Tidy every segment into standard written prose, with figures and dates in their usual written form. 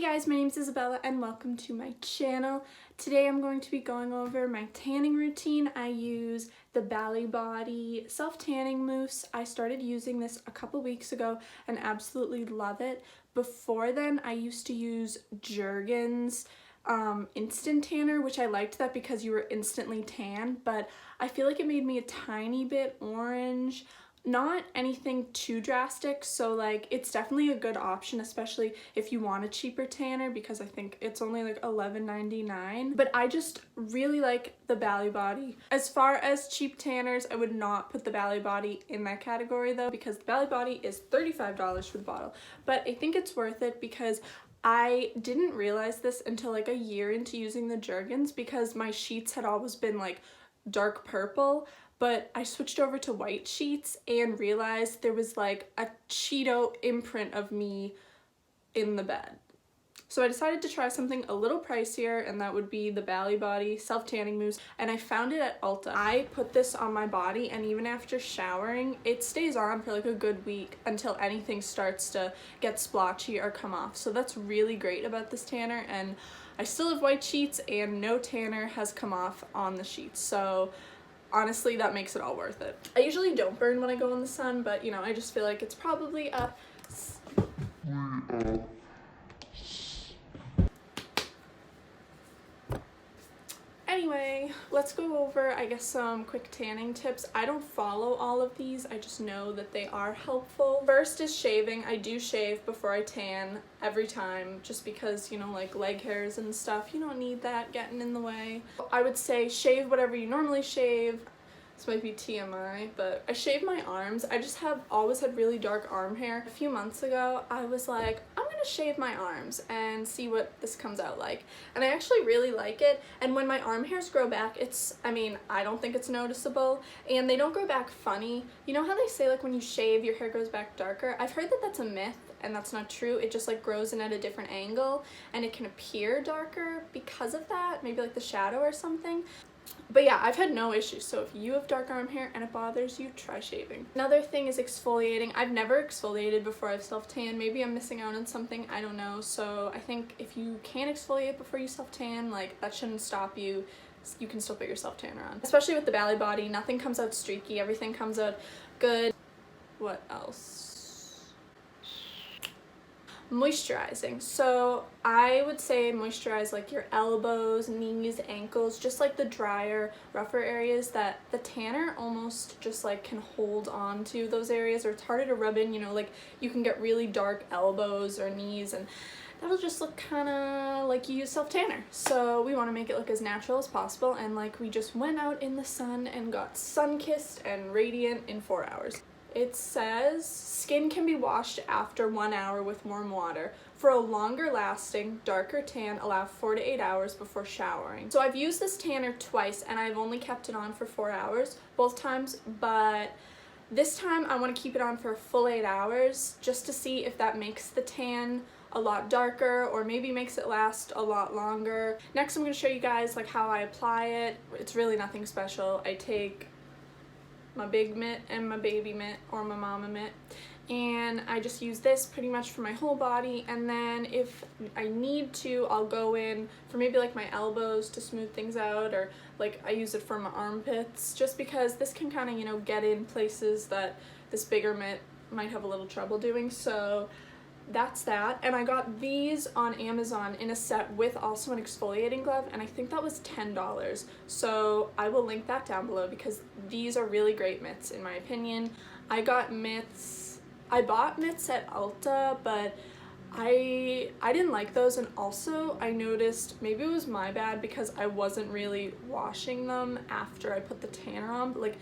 guys, my name is Isabella and welcome to my channel. Today I'm going to be going over my tanning routine. I use the Bali self-tanning mousse. I started using this a couple weeks ago and absolutely love it. Before then I used to use Jergens instant tanner, which I liked that because you were instantly tan, but I feel like it made me a tiny bit orange. Not anything too drastic, so like it's definitely a good option, especially if you want a cheaper tanner, because I think it's only like $11.99. But I just really like the Bali. As far as cheap tanners, I would not put the Bali in that category though, because the Bali is $35 for the bottle. But I think it's worth it because I didn't realize this until like a year into using the Jergens, because my sheets had always been like dark purple, but I switched over to white sheets and realized there was like a Cheeto imprint of me in the bed. So I decided to try something a little pricier, and that would be the Bali self-tanning mousse, and I found it at Ulta. I put this on my body, and even after showering, it stays on for like a good week until anything starts to get splotchy or come off. So that's really great about this tanner, and I still have white sheets and no tanner has come off on the sheets. So honestly, that makes it all worth it. I usually don't burn when I go in the sun, but you know, I just feel like it's probably a Anyway, let's go over, I guess, some quick tanning tips. I don't follow all of these, I just know that they are helpful. First is shaving. I do shave before I tan every time, just because, you know, like leg hairs and stuff, you don't need that getting in the way. I would say shave whatever you normally shave. This might be TMI, but I shave my arms. I just have always had really dark arm hair. A few months ago, I was like, I'm gonna shave my arms and see what this comes out like. And I actually really like it. And when my arm hairs grow back, I don't think it's noticeable, and they don't grow back funny. You know how they say like when you shave, your hair grows back darker? I've heard that that's a myth, and that's not true. It just like grows in at a different angle, and it can appear darker because of that, maybe like the shadow or something. But yeah, I've had no issues, so if you have dark arm hair and it bothers you, try shaving. Another thing is exfoliating. I've never exfoliated before I've self-tan. Maybe I'm missing out on something, I don't know. So I think if you can exfoliate before you self-tan, like that shouldn't stop you. You can still put your self-tanner on. Especially with the Bali, nothing comes out streaky, everything comes out good. What else? Moisturizing. So I would say moisturize like your elbows, knees, ankles, just like the drier, rougher areas that the tanner almost just like can hold on to those areas, or it's harder to rub in, you know, like you can get really dark elbows or knees, and that'll just look kind of like you use self-tanner. So we want to make it look as natural as possible, and like we just went out in the sun and got sun-kissed and radiant in 4 hours. It says skin can be washed after 1 hour with warm water. For a longer lasting, darker tan, allow 4 to 8 hours before showering. So I've used this tanner twice and I've only kept it on for 4 hours both times, but this time I want to keep it on for a full 8 hours just to see if that makes the tan a lot darker, or maybe makes it last a lot longer. Next I'm going to show you guys like how I apply it. It's really nothing special. I take my big mitt and my baby mitt, or my mama mitt, and I just use this pretty much for my whole body, and then if I need to, I'll go in for maybe like my elbows to smooth things out, or like I use it for my armpits, just because this can kind of, you know, get in places that this bigger mitt might have a little trouble doing. So that's that. And I got these on Amazon in a set with also an exfoliating glove, and I think that was $10. So I will link that down below, because these are really great mitts in my opinion. I bought mitts at Ulta, but I didn't like those, and also I noticed, maybe it was my bad because I wasn't really washing them after I put the tanner on, but like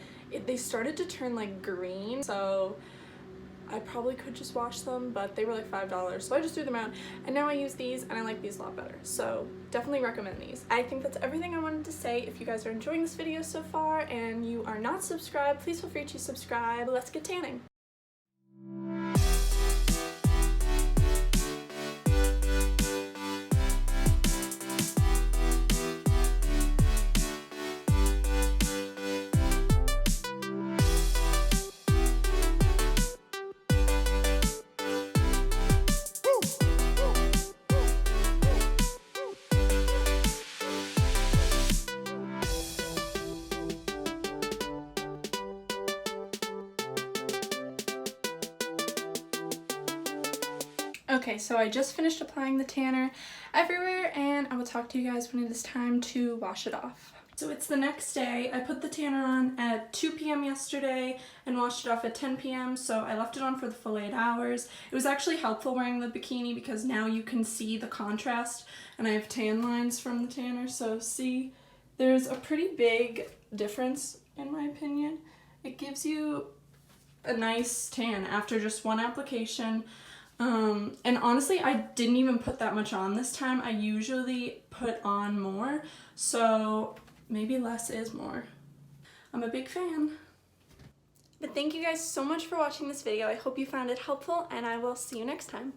they started to turn like green, so I probably could just wash them, but they were like $5, so I just threw them out, and now I use these and I like these a lot better. So definitely recommend these. I think that's everything I wanted to say. If you guys are enjoying this video so far and you are not subscribed, please feel free to subscribe. Let's get tanning. Okay, so I just finished applying the tanner everywhere, and I will talk to you guys when it is time to wash it off. So it's the next day. I put the tanner on at 2 p.m. yesterday and washed it off at 10 p.m. So I left it on for the full 8 hours. It was actually helpful wearing the bikini because now you can see the contrast, and I have tan lines from the tanner. So see, there's a pretty big difference in my opinion. It gives you a nice tan after just one application. And honestly, I didn't even put that much on this time. I usually put on more, so maybe less is more. I'm a big fan. But thank you guys so much for watching this video. I hope you found it helpful, and I will see you next time.